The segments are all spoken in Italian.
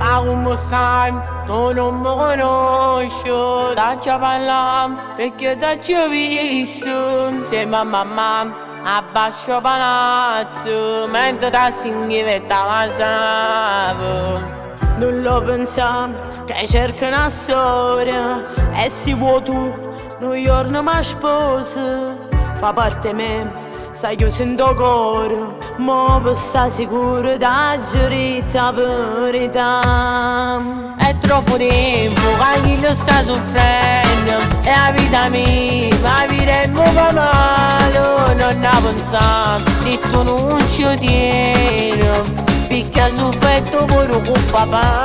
Ma come sai, tu non mi conosci, dacci a parlare perché dacci visto insieme a mamma a Bascio Palazzo mentre da singhivetta la sapevo. Non lo pensavo che cerca una storia e si vuoi tu, un giorno mi sposa, fa parte me. Sai che io sento cuore, ma per sta sicuro da giurita verità. È troppo tempo che chi lo sta soffrendo e la vita mia, ma vivremmo per male. Non ne pensavo, se tu non ci tieni, picchia sul petto pure con papà.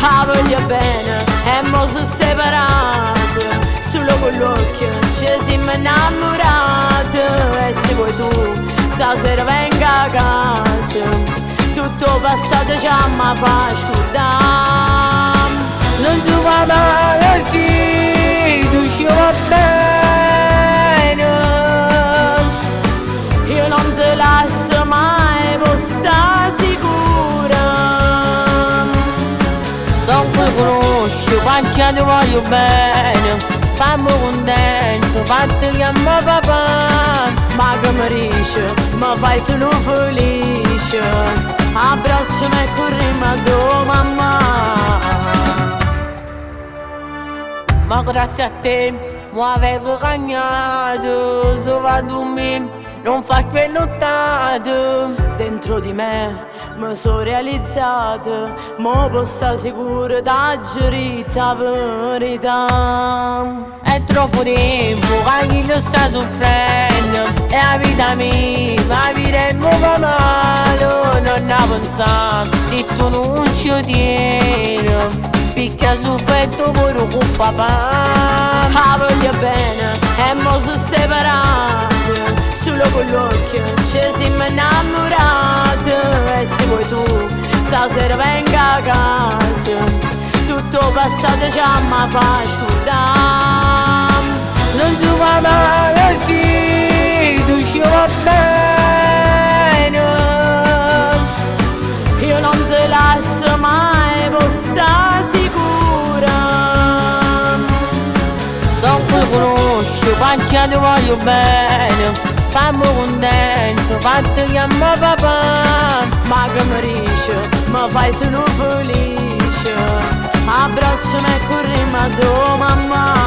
La voglio bene e mo sono separati, solo con l'occhio ci siamo innamorati. E se vuoi tu stasera venga a casa, tutto passato già mi fa scordare. Non si fa male, sì, tu ci va bene, io non te lascio mai, puoi sta sicura. So che conosci, faccia ti voglio bene, fammi contento, fatti chiamare papà. Ma che mi dice, mi fai solo felice, abbracciami e corriamo a tua mamma. Ma grazie a te mi avevo cagnato, se vado a dormire non fa quello nottato. Dentro di me mi sono realizzata, mo può sta sicuro da giurita verità. È troppo tempo che chi lo sta soffrendo e la vita mia, ma vivremmo per male. Non ne pensavo, se tu non ci tieni, picchia sul petto pure con papà. La voglio bene e mo sono separati, solo con l'occhio ci siamo innamorati. E se vuoi tu stasera venga a casa, tutto passato già mi fa scordare. Non si fa male, sì, tu ci va bene, io non te lascio mai, puoi sta sicura. So che conosci, faccia ti voglio bene, fammi contento, fatti chiamare papà. Ma che mi dice, mi fai solo felice, abbracciami e corriamo a tua mamma.